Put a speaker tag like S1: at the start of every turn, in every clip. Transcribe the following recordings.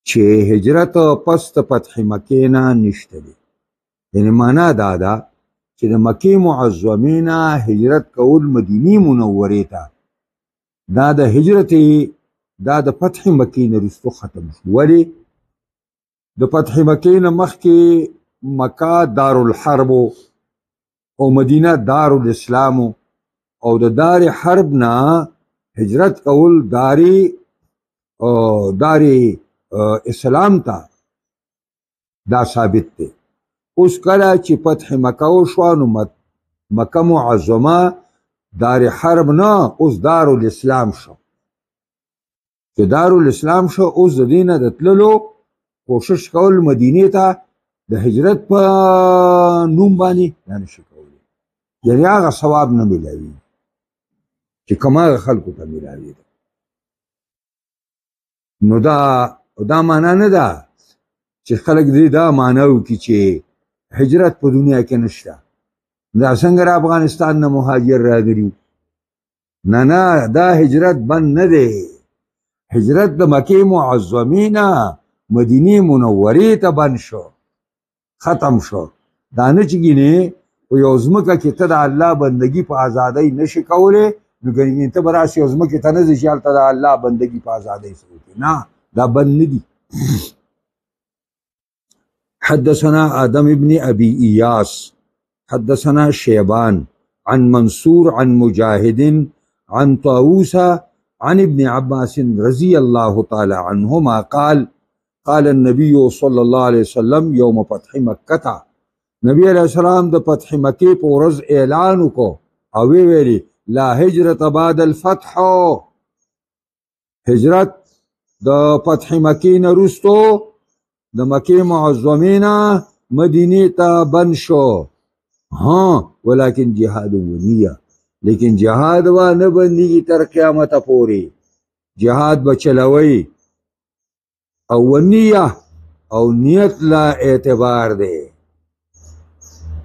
S1: چې هجرت پس د فتح مکې نه نشته دی. یعنې معنا دا ده چې د مکې معظمې نه هجرت کول مدینې منورې ته دا د هجرت دا د فتح مکې نه وروسته ختم شو. ولې؟ د فتح مکې نه مخکې مکه دارالحرب او مدینه دارالاسلام او د دار حرب نه هجرت کول دار اسلام ته دا ثابت دی. اوس کله چې فتح مکه وشوه نو مکه معظمه دار حرب نه اوس دارالاسلام شو. چې دارالاسلام شو اوس د دې نه د تللو کوشش کول مدینې ته د هجرت په نوم باندې نشي کولی، یعنې هغه ثواب نه میلاوي چې کوم هغه خلکو ته میلاوي. نو دا معنا نه ده چې خلک دې دا معنا وکړي چې هجرت په دنیا کې نشته. دا څنګه افغانستان نه مهاجر راغلي؟ نه دا هجرت بند نه دی. هجرت د مکې معظمې نه مدینې منورې ته بند شو، ختم شو. دا نه چې ګینې په یو ځمکه کې ته د الله بندګي په ازادۍ نشي کولی نو ګینې ته به راشې یو ځمکې ته نه ځې چې هلته د الله بندګي په ازادۍ سره وکړې. نه دا بند نه دي. حدثنا آدم ابن أبي إياس حدثنا شيبان عن منصور عن مجاهد عن طاووس عن ابن عباس رضي الله تعالى عنهما قال النبي صلى الله عليه وسلم يوم فتح مكة. نبی علیہ السلام د فتح مکې په ورځ اعلان وکړو او ویلي لا هجرت بعد الفتح. هجرت د فتح مکې نه وروسته د مکې معظمې نه مدینې ته بند شو. ولکن جهاد ونیه، لیکن جهاد به نه بندېږي تر قیامته پورې. جهاد به چلوي او ونیه او نیت لا اعتبار دی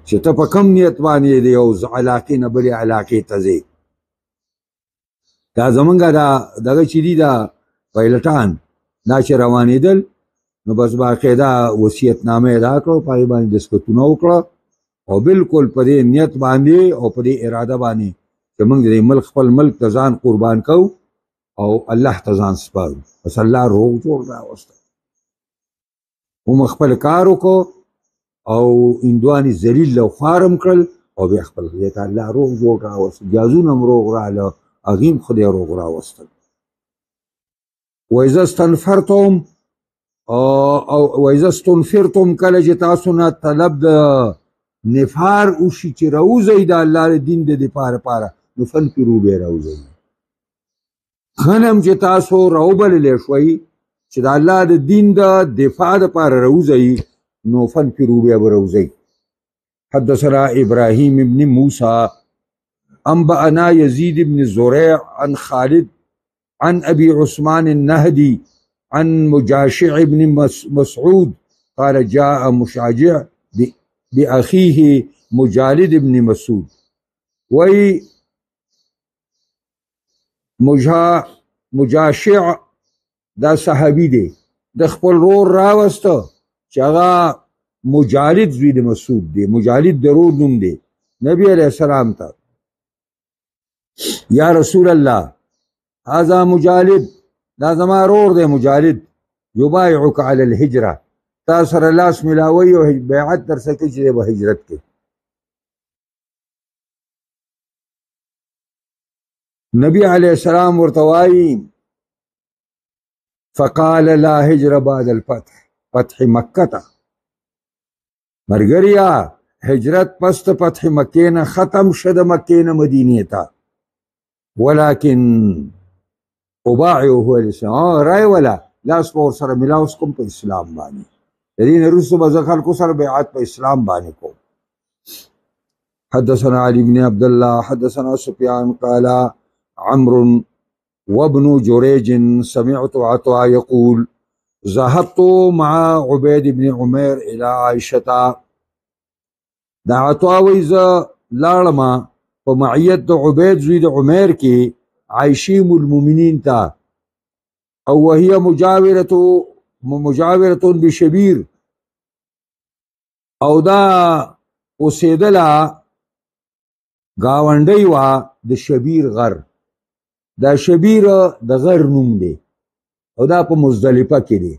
S1: چې ته په کم نیت باندې دی او علاقې نه بلې علاقې ته ځې. دا زمونږ دغه چې دي دا پایلټان دا چې روانېدل نو بس باقاعده وصیتنامه ادا کړو، په هغې باندې دستخطونه وکړه او بالکل په دې نیت باندې او په دې اراده باندې چې موږ د ملک خپل ملک ته ځان قربان کوو او الله ته ځان سپارو. بس الله روغ جوړ راوسته. هم خپل کار وکړو او هندوانې ذلیل او خوارم کړل او بیا خپل خدای ته الله روغ جوړ راوسته. جازونه هم روغ راغله، هغې هم خدای روغ راوستل. وإذا استنفرتم او وإذا استنفرتم کله چې تاسو نه طلب د نفار وشي چې راوځئ د الله د دین د دفاع لپاره نو فانفروا بیا راوځئ. خنم چې تاسو راوبللی شوئ چې د الله د دین د دفاع لپاره راوځئ نو فانفروا بیا به راوځئ. حدثنا إبراهيم بن موسى أنبأنا يزيد بن زريع عن خالد عن أبي عثمان النهدي عن مجاشع بن مسعود قال جاء مشاجع بأخيه مجالد بن مسعود. وی مجاشع دا صحابي دی، د خپل رور راوسته چې هغه مجالد زوی د مسعود دی. مجالد د رور نوم دی. نبی علیہ السلام ته یا رسول الله هذا مجالد، دا زما رور دی مجالد، یبایعک علی الهجره، تا سره لاس ملاوي او بیعت در سکه چې به هجرت کې. نبی علیہ السلام ورته وایي فقال لا هجر بعد الفتح، فتح مکه ته مرګریا هجرت پس فتح مکې نه ختم شه د مکې نه مدینې ته. ولكن ابايعه الاسلام راي ولا لاس په سره ملاوس کوم په اسلام باندې. د دې نه وروسته به زه خلکو سره بیعت په اسلام باندې کوم. حدثنا علي بن عبد الله حدثنا سفيان قال عمرو وابن جريج سمعت عطاء يقول ذهبت مع عبيد بن عمير الى عائشه. دا عطاء ویزه لاړم په معیت د عبید زوی د عمیر کې عائشه ام المؤمنین ته او وهي مجاوره مجاورتون بشبیر او دا اوسیدلا گاونډی وا د شبیر غر دا شبیر د غر نوم دی او دا په مزدلفه کې دی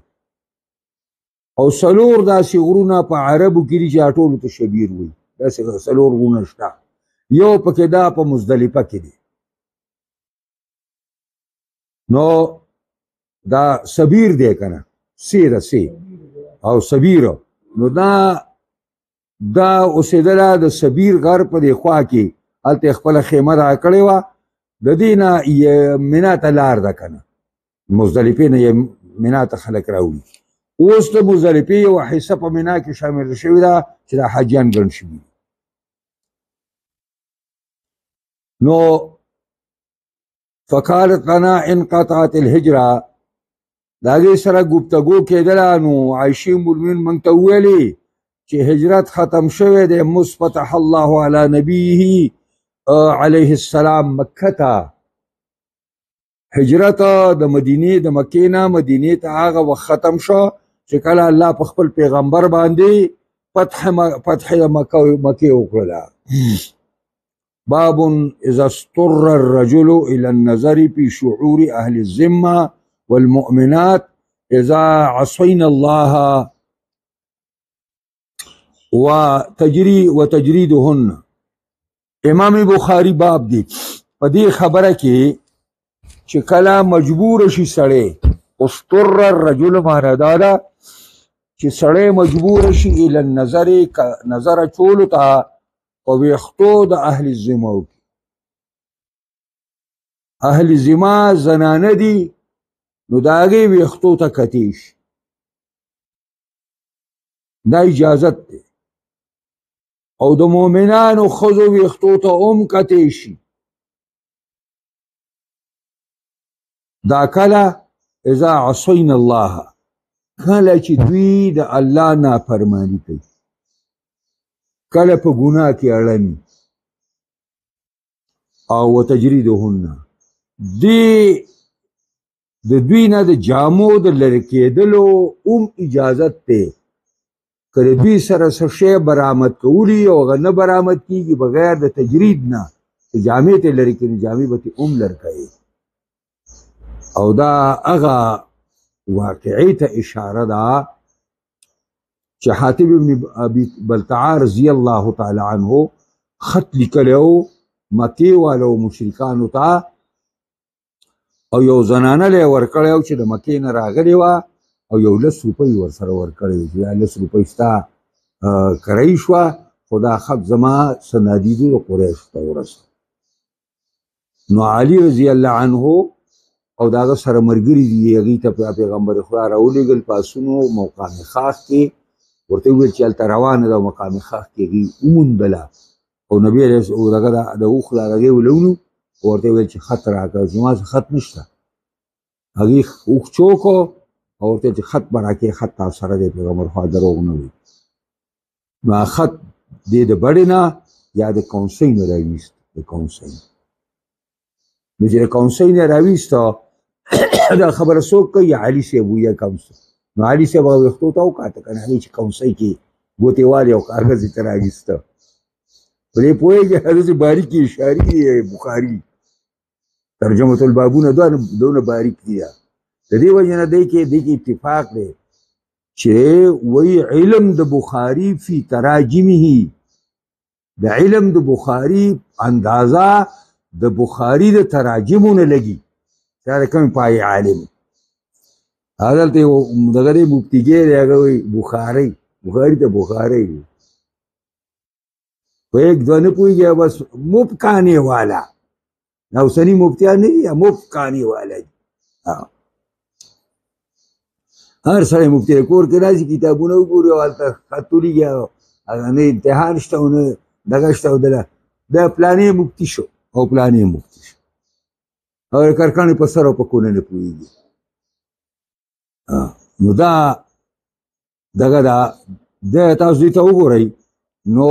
S1: او سلور داسې غرونه په عربو کې دي چې ټولو ته شبیر وایي داسې سلور غرونه شته یو پکې دا په مزدلفه کې دی نو دا سبیر دی کنه سی ده سی او سبیر نو دا اوسېدله د سبیر غر په دې خوا کې هلته خپله خیمه را کړې وه د دې نه منا ته لار ده که نه مزدلفې نه یې منا ته خلک راوړي اوس د مزدلفې یوه حصه په منا کې شامله شوې ده چې دا حاجیان ګڼ شوي نو فقالت لنا انقطعت الهجره د هغې سره ګفتګو کېدله نو عایشې ام المؤمنین موږ ته وویلې چې هجرت ختم شوی دی مفتح الله علی نبیه علیه السلام مکه ته هجرت د مدینې د مکې نه مدینې ته هغه وخت ختم شو چې کله الله په خپل پیغمبر باندې فتح مکې وکړله باب اذا اضطر الرجل الى النظر في شعور اهل الذمه والمؤمنات اذا عصينا الله وتجريدهن امام بخاری باب دی په دې خبره کې چې کله مجبور شي سړی اضطر الرجل معنا دا ده چې سړی مجبور شي الى النظر نظر چولو ته په ویښتو د اهل الذمه اهل ذمه زنانه دي نو د هغې ویښتو ته کتې شي دا اجازت دی او د مؤمنانو ښځو ویښتو ته هم کتې شي دا کله اذا عصینا الله کله چې دوی د الله نافرماني کوي کله په ګناه کې اړمي او وتجریدهن د دوی نه د جامو د لرې کېدلو هم اجازت دی که د دوی سره څه شی برآمد کولی او هغه نه برآمد کېږي بغیر د تجرید نه چې جامې ته لرې کړي جامې به ترې هم لر کوي او دا هغه واقعي ته اشاره ده چې حاتب ابن ابي بلتعه رضی الله تعالی عنه خط لیکلی و مکې والو مشرکانو ته او یو زنانه له یې ورکړی و چې د مکې نه راغلې وه او یو 10 روپۍ ورسره ورکړی و چې دا 10 روپۍ ستا کرۍ شوه خو دا خط زما سنادیدو د قریشو ته ورسه نو علي رضی الله عنه او د هغه سره ملګري دي هغوی ته پیغمبر خدا راولېږل په آسونو مقام خاص کې ورته وویل چې هلته روانه ده مقام خاص کې هغوی وموندله او نبي علیه دغه د اوښ له هغې ولونو ورته وویل چې خط راکړه چې ما څه خط نشته هغې اوښ چوکو او ورته چې خط به راکړې خط تاسو سره دی پیغمبر خوا دروغ نه وي نو خط دی د بړې نه یا د کونسۍ نه راویست د کونسۍ نو چې د کونسۍ نه راویسته دا خبره څوک کوي علي صاحب یا کونسۍ نو علي صاحب هغه ویښتو ته وکاته که نه هغې چې کونسۍ کې ګوتې والې او کاغذ ته راویسته په دې پوهېږي هغسې باریکې اشارې دي بخاري ترجمة البابونه دونه باریک دي د دې وجې نه دی کې اتفاق دی چې وایي علم د بخاري فی تراجمه د علم د بخاري اندازه د بخاري د تراجمو نه لګي دا د کوم پای عالم هغلته یو دغه دی مفتیګی دی هغه وایي بخاري ته بخاري په یک دوه نه پوهېږي بس مفکانې والا اوسني مفتیان نه دي مفکانې والا دي هر سړی مفتي د کور کې راځي کتابونه وګوري او هلته خط ولیږي نه امتحان شته او نه دغه شته او دا پلانې مفتي شو او پلانې مفتي شو او د کرکانې په سر او په کونه نه پوهېږي نو دا دغه ده تاسو دې ته وګورئ نو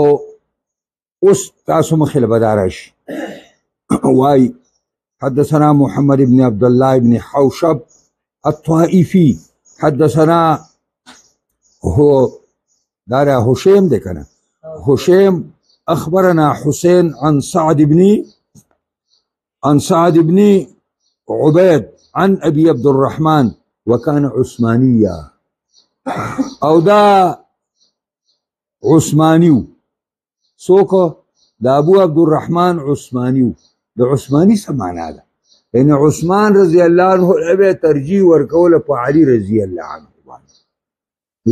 S1: اوس تاسو مخې له به دا راشي وایي حدثنا محمد بن عبد الله بن حوشب الطائفي حدثنا هو دار هشيم دي كان هشيم أخبرنا حسين عن سعد بن عبيد عن أبي عبد الرحمن وكان عثمانيا او دا عثمانيو سوكو دا ابو عبد الرحمن عثمانيو دا عثماني سمعنا دا يعني عثمان رضي الله عنه ابي ترجيح ورکول په علي رضي الله عنه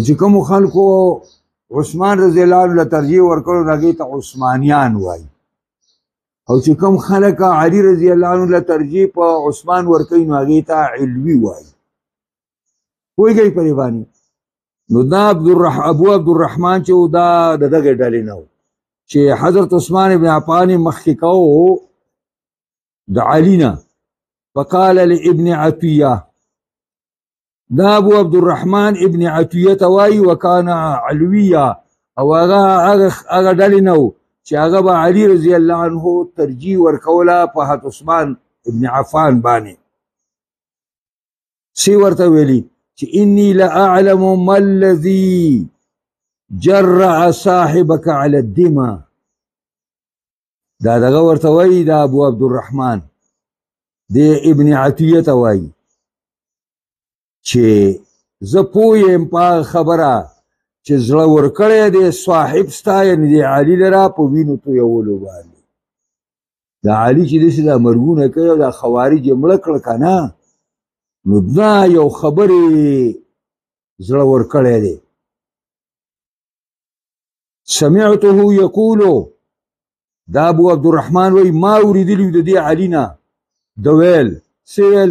S1: چې کوم خلکو عثمان رضي الله عنه ترجیح ورکول راګي ته عثمانيان وای او چې کوم خلک علي رضي الله عنه ترجیح په عثمان ورکوي نو راګي ته علوي وای وایي په باندې نو دا ابو عبد الرحمن چې دا دغه ډلې نه چې حضرت عثمان بن عفان مخکې کو د علينا فقال لابن عطيه دا ابو عبد الرحمن ابن عطيه توای وكان علويا او هغه ډلې نه چې هغه به علي رضی الله عنه ترجیح ورکوله په حضرت عثمان ابن عفان باندې سی ورته ویلي إني لأعلم ما الذي جرع صاحبك على الدماء دا دغه ورته وایي دا ابو عبد الرحمن دی ابن عطیه ته وایي چې زه پوه یم په خبره چې زړه ورکړی دی صاحب ستا یعنې د علي لره په وینو تویولو باندې د علي چې داسې دا مرګونه کوي او دا خوارج یې مړه کړه که نه نو دا یو خبرې زړه ورکړی دی سمعته یقولو دا ابو عبد الرحمن وی ما اوریدلی د دې علي نه د ویل سیل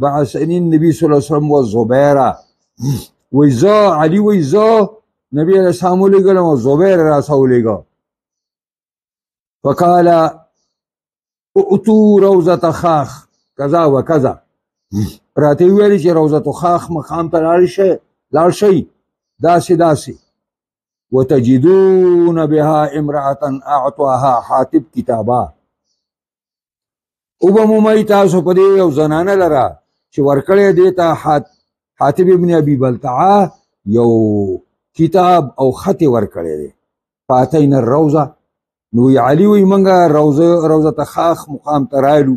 S1: بعثني النبي صلی الله علیه وسلم والزبیره وی زه علي وی زه نبی علیه السلام ولیږلم او زبیر راسه ولیږه فقال اتو روضة خاخ کذا و کذا راته ویلي چې روضة خاخ مقام ته لاړ شئ داسې وتجدون بها امرأة اعطاها حاتب کتابا او به مومئ تاسو په دې یو زنانه لره چې ورکړی دی ته حاتب ابن ابي بلتعه یو کتاب او خط ورکړی دی فاتینا الروضه نو علي وی منګه روضة خاخ مقام ته رایلو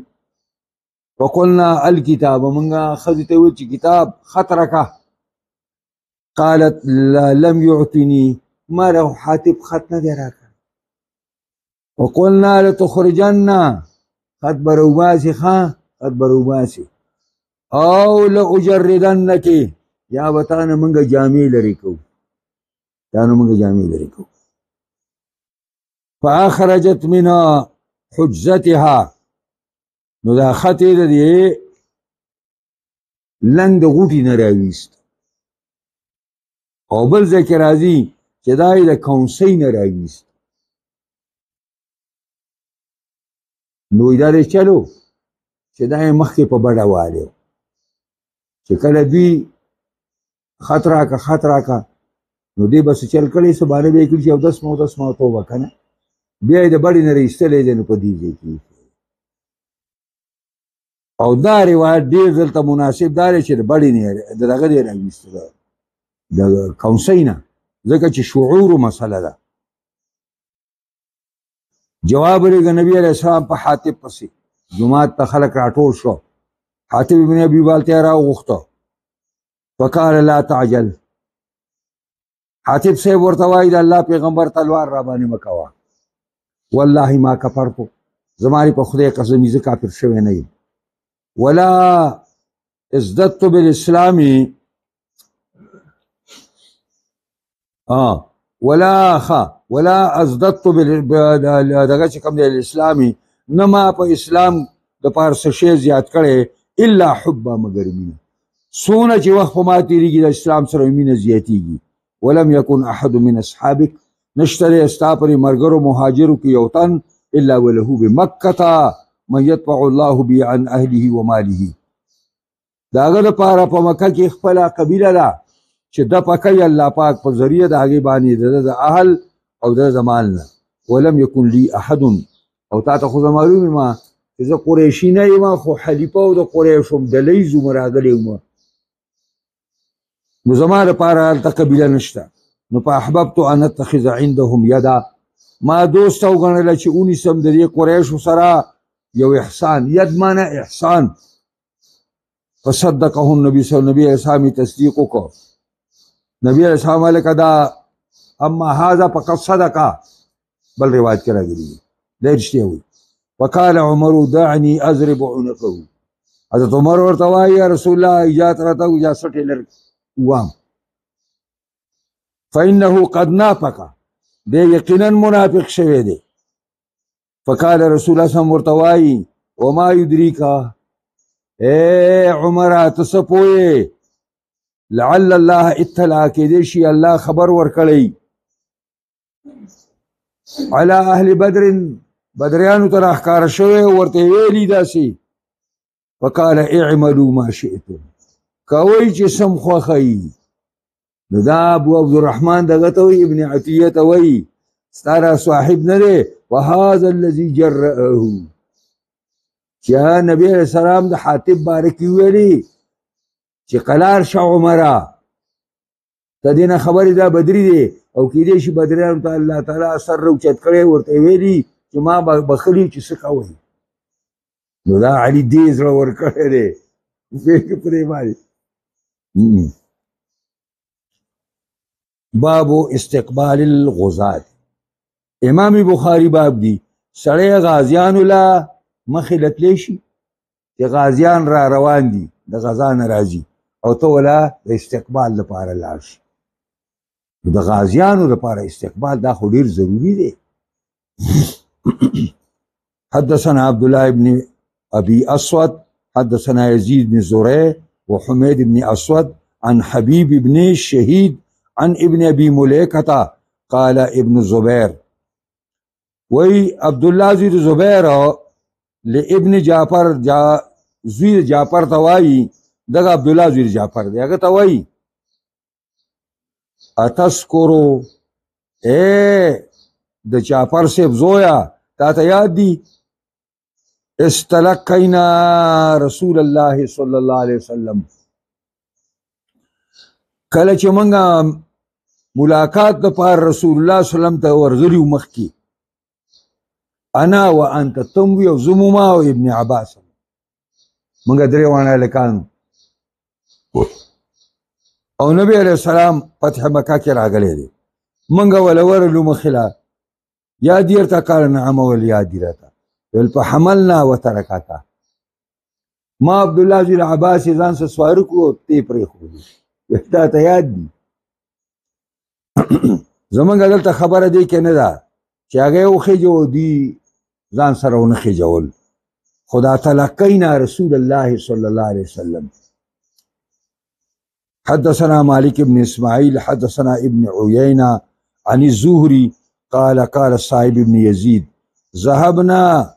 S1: وقلنا الكتاب منګه ښځې ته ویل چې کتاب خط راکه قالت لم يعطني ما له حاتب خط نه دی راکړی وقلنا لتخرجن خط به راوباسي خط به راوباسي او لاجردنک یا به تا نه منګه جامې لرې کوو فاخرجت منها حجزتها نو دا خط یې د دې لنګ د غوټې نه راویست او بل ځای کې راځي چې دا یې د کونسۍ نه راویست نو دا دی چلو چې دا یې مخکې په بډه والی چې کله دوی خط راکه نو دی به څه چل کړی څه باندې به یې کړي چې اودس مو توبه که نه بیا یې د بډې نه راایستلی دی نو په دې ځای کې او دا روایت ډېر دلته مناسب دا دی چې د بډې نه د دغه دی راویسته د کونسۍ نه ځکه چې شعورو مسله ده جواب ورېږه نبي علیه السلام په حاتب پسې جومات ته خلک راټول شو حاتب ابن ابي بلتعه راوغوښته فقال لا تعجل حاتب صاحب ورته وایي د الله پیغمبر تلوار را باندې مه کوه والله ما کفرتو زماری په خدای قسم زه کافر شوی نه یم ولا ازددت بالاسلام ولا ازددت دغه چې کوم دی الاسلامي نه ما په اسلام د پاره څه شی زیات کړی الا حبه مګر مینه څونه چې وخت په ما تېرېږي د اسلام سره مینه زیاتېږي ولم يكن احد من اصحابك نشتري ستا پرې ملګرو مهاجرو کې یو تن الا وله بمکه من يتبع الله به عن اهله وماله د هغه دپاره په مکه کې خپله قبیله ده چې د پکوي الله پاک په ذریعه د هغې باندې د اهل او د مال نه ولم يكن لي احد او تا ته خو زه معلوم یم چې زه قریشي نه یم خو حلیفه او د قریشو ډلۍ زوم راغلی وم نو زما لپاره هلته قبیله نشته. نو په احببت ان اتخذ عندهم یدا، ما دوست وګڼله چې ونیسم د دې قریشو سره یو احسان. ید معنی احسان. فصدقه النبي صلی الله علیه وسلم تصدیق وکړ. نبی علیہ السلام علیکه دا اما هذا فقد صدقه، بل روایت کې راغلي دا رښتیا وایي. وقال عمر دعني اضرب عنقه، حضرت عمر ورته وایي یا رسول الله اجازت راته اجازه ټیلر وام. فانه قد نافق، دی یقینا منافق شوی دی. فقال رسول الله صلی الله علیه وسلم ورته وایي وما يدريك، اے عمر ته څه پوهې، لعل الله اطلع، کېدی شي الله خبر ورکړی علی اهل بدر، بدریانو ته راښکاره شوی ورته ویلي داسې. فقال اعملوا ما شئتم، کوئ چې سم خوښوي. نو دا ابو عبدالرحمن دغه ته وایي، ابن عطیه ته وایي ستا را صاحب نه دی. وهذا الذي جرأه، چې نبی علیہ السلام د حاطب باره کې ویلي چې قلار شه عمره، ته دې نه خبرې دا بدري دی او کېدی شي بدریانو ته الله تعالی سر راوچت کړی، ورته ویلي چې ما بخلي چې څه کوئ. نو دا علي دې زړه ورکړی دی په دې باندې. باب استقبال الغزاة، امام بخاری باب دی سړی غازیانو له مخې لتلی شي چې غازیان را روان دي د غزا نه راځي او ته ولا د استقبال لپاره لاړ شي. د غازیانو لپاره استقبال دا خو ډېر ضروري دی. حدثنا عبد الله بن ابي اسود حدثنا يزيد بن زريع وحميد بن اسود عن حبيب بن الشهيد عن ابن ابي مليكه قال ابن الزبير، وی عبد الله زید زبیر لابن جعفر، زوی جعفر ته وایي، دغه عبد الله زوی جعفر دی، هغه ته وایي اتذکرو، اے د جعفر صاحب زویا تا ته یاد دی استلقینا رسول الله صلی الله علیه وسلم، کله چې موږ ملاقات دپاره رسول الله صلی الله علیه وسلم ته ورغلي وو مخکې، انا وانت، تم وی او زمو ما او ابن عباس، موږ درې واړه هلکان او نبی علیہ السلام فتح مکه کې راغلی دی. موږ وله ورغلو مخې یاد یې ورته قال نعم ول یاد یې راته ویل فحملنا وترکاکا، ما عبدالله زوی عباس یې ځان سره سواره کړو ته یې پرېښودو، تا ته یاد دي. زمونږ دلته خبره دی کې نه ده چې هغه یې وخېجو دوی ځان سره ونه خېجول، خدا تلقینا رسول الله صلی الله علیه وسلم. حدثنا مالك بن اسماعيل حدثنا ابن عيينة عن الزهري قال قال صاحب بن يزيد ذهبنا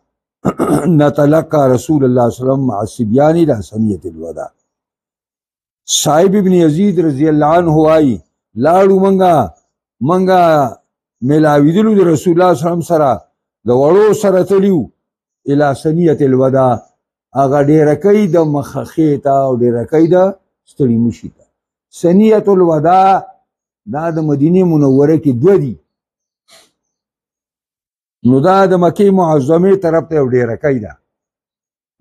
S1: نتلقى رسول الله صلى الله عليه وسلم مع الصبيان الى ثنية الوداع. صاحب ابن يزيد رضی الله عنه وايي لاړو منګه ملاویدلو د رسول الله صلی الله علیه وسلم سره د وړو سره تلیو الى ثنیة الوداع، هغه ډیرکۍ د مخخې ته او ډیرکۍ د ستړي مشي ته. ثنیة الوداع دا د مدینې منوره کې دوه دي، نو دا د مکې معظمې طرف ته یو ډیرکۍ ده.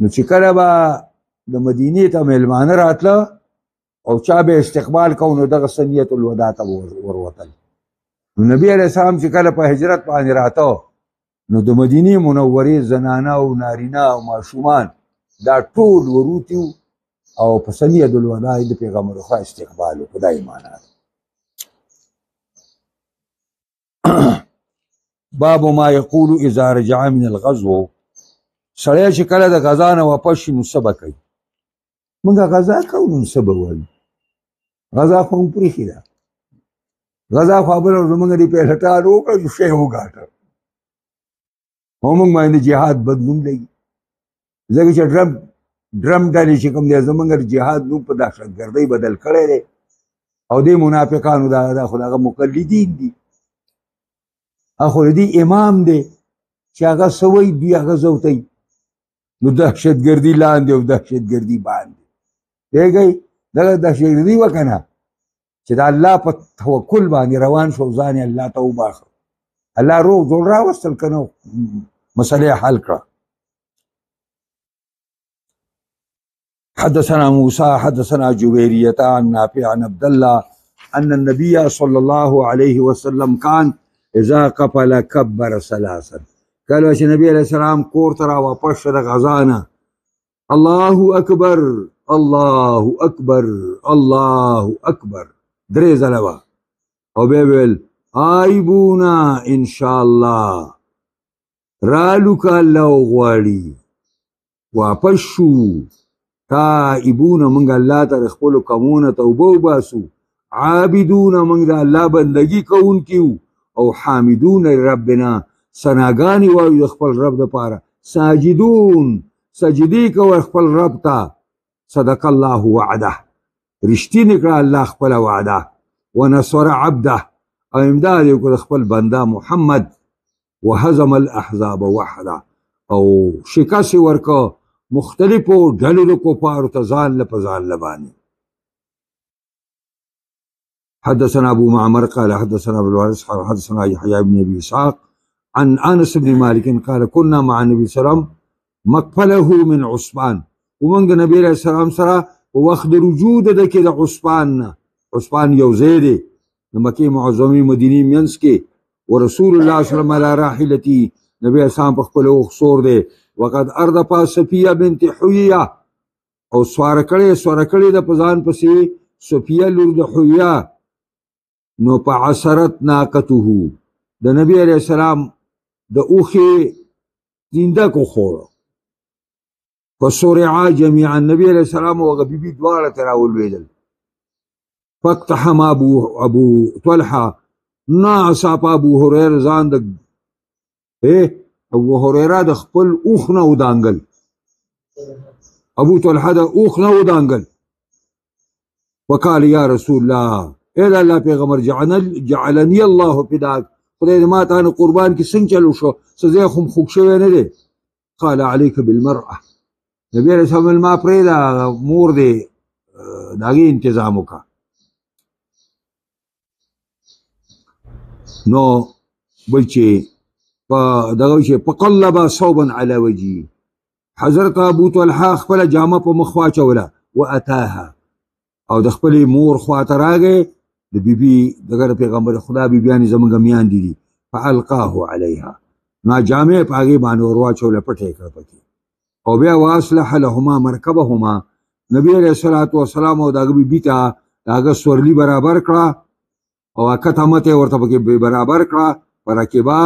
S1: نو چې کله به د مدینې ته میلمانه راتله او چا به استقبال کو نو دغه ثنیة الوداع ته وروتل. نو نبی علیہ السلام چې کله په هجرت باندې راته نو د مدینې منورې زنانه او نارینه او ماشومان دا ټول وروتي او په ثنیة الوداع د پیغمبر خدا استقبال وکړو. دا یې معنا ده. باب ما یقول اذا رجع من الغزو، سړی چې کله د غزا نه واپس شي نو څه به کوي. موږ غزا کوو نو څه به وایو، غزا خو مو پرېښې ده، غزا خو بله زموږ د پیلټان وکړه چې شی وګاټه او موږ باندې جهاد بد نوم لګي، ځکه چې ډرم ډلې چې کوم دی زموږ د جهاد نوم په دهشتګردۍ بدل کړی دی او دې منافقانو دا خو هغه مقلدین دي، خو د دې امام دی چې هغه څه وایي دوی هغه زوتی، نو دهشتګردي لاندې او دهشتګردي باندې پوهېږئ. دغه دهشتګردي وه که نه، چې د الله په توکل باندې روان شو ځان الله ته وباخه الله روغ جوړ راوستل کنه مسئله حل کړه. حدثنا موسى حدثنا جويرية عن نافع عن عبد الله أن النبي صلى الله عليه وسلم كان إذا قفل كبر ثلاثا. قالوا چې نبی علیہ السلام کور ته را واپس شو د غزانه الله اکبر الله اکبر الله اکبر درې ځله وه او بیا ویل آیبونا انشاءالله رالو که الله وغواړي واپس شو تائبون منگ اللہ تا رخپلو کمون توبو باسو عابدون منگ دا اللہ بندگی کون کیو او حامدون ربنا سناگانی وایو رخپل رب دا پارا ساجدون سجدی کو رخپل رب تا صدق اللہ وعده رشتی نکرا اللہ خپل وعده ونصر عبده او امدادی کو رخپل بندا محمد وهزم الاحزاب وحده او شکاسی ورکو مختلفو ډلو د کفارو ته ځان له په ځان لباني. حدثنا ابو معمر قال حدثنا ابو الوارث حدثنا يحيى بن ابي اسحاق عن انس بن مالك قال كنا مع النبي صلى الله عليه وسلم مقفله من عثمان ومن النبي عليه السلام سره وقت رجود د کې د عثمان یو زیده د مکه معظمه مدینه منس کې ورسول الله صلی الله علیه وسلم على راحلتي نبی اسلام په خپل وخصور دی وقد اردفا صفیه بنت حویه او سوار کړي د پزان پسې صفیه لور د حویه نو په عصرت ناقته د نبی علیہ السلام د اوخه دینده کو خور فسرعا جميعا نبی علیہ السلام او بیبي دواړه تراول ویل فاقتحم ابو طلحه ناصاب ابو هريره ځان د ابو هريره د خپل اوخ نه ودانګل ابو طلحه د اوخ نه ودانګل وقال يا رسول الله اذا الله پیغمبر جعلني الله فداك خدای ما ته قربان کې څنګه چلو شو سزا خو خوښ شوی نه دی قال عليك بالمرأه نبی رسول الله ما پرېدا مور دی داغي تنظیم وکا نو بلچې فقلب صوبا على وجهه حضرت ابو طلحه خپل جامه په مخ واچوله واتاها او د خپل مور خواته راغی د بیبي دغه پیغمبر خدا بیبيان زمونږ میان دي فالقاه عليها ما جامه پاګي باندې ور واچوله پټه کړ پکې او بیا واصلح لهما مرکبهما نبی عليه الصلاه والسلام او دغه بیبي ته دغه سورلی برابر کړه او کته مته ورته پکې برابر کړه ورکبا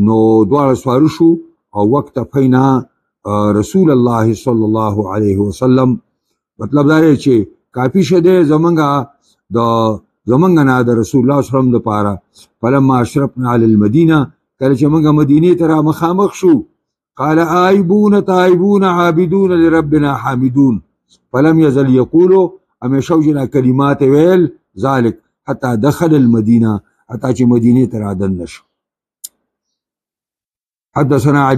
S1: نو دوار سوارو شو او وقت پینا رسول الله صلی الله علیه وسلم مطلب دا دی چې کافی شده زمنګ نه د رسول الله صلی الله علیه وسلم د پاره فلما اشرفنا علی المدینه کله چې موږ مدینه ته مخامخ شو قال آیبون تائبون عابدون لربنا حامدون فلم يزل يقولوا همیشه کلمات ویل ذلك حتى دخل المدینه حتى چې مدینه ته رادن نشو. حدثنا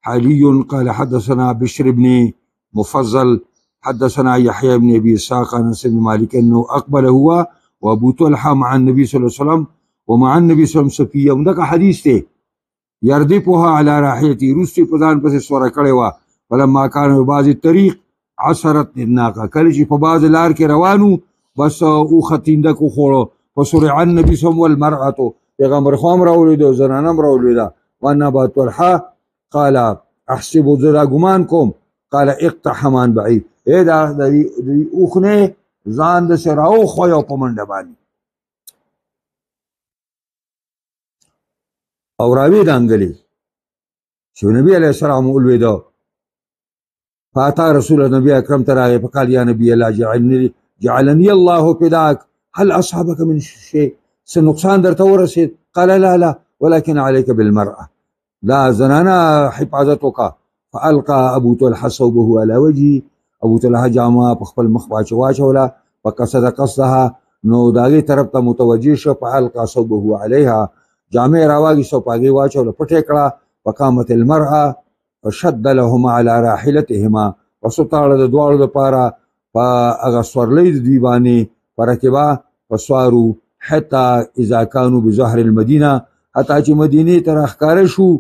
S1: علي قال حدثنا بشر بن مفضل حدثنا يحيى بن ابي اسحاق عن انس بن مالك انه اقبل هو وابو طلحه مع النبي صلى الله عليه وسلم ومع النبي صلى الله عليه وسلم صفيه وندك حديث ته يردفها على راحيتي روسي پدان پس سوره کړي وا ولما كان بعض الطريق عصرت الناقه کله چې په بعض لار کې روانو بس او ختینده کو خورو فسرع النبي صلى الله عليه وسلم والمرأه پیغمبر خام راولید زنانم راولید وانا ابو طلحه قال احسب ذرا گمان قال اقتحمان بعيد اے دا اوخنه ځان د سراو خو یو پمنډه باندې او راوی دانګلی چې نبی علیہ السلام ولویدو فاتا رسول النبي اکرم تراغه فقال يا نبي الله جعلني الله فداك هل اصابك من شيء سنقصان درته ورسید قال لا ولكن عليك بالمرأة لا زنانا حفاظتك فألقى أبو طلحة صوبه على وجهه ابو طلحه جامه په خپل مخ واچوله فقصد قصدها نو داغي طرف ته متوجه شو فألقى صوبه عليها جامه راواغي سو پاګي واچوله پټه کړه وقامت المرأة فشد لهما على راحلتهما وسطاله د دوړو لپاره په هغه سورلې دی باندې پرکبا وصاروا حتى اذا كانوا بظهر المدینه حتی چې مدینه ته راښکاره شو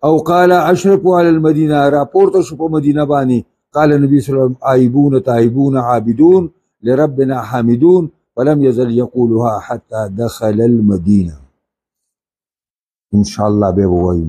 S1: او قال اشرفوا على المدینه راپورته شو په مدینه باندې قال النبي صلی الله علیه وسلم آیبون تائبون عابدون لربنا حامدون فلم يزل يقولها حتى دخل المدینه. ان شاء الله به وایو.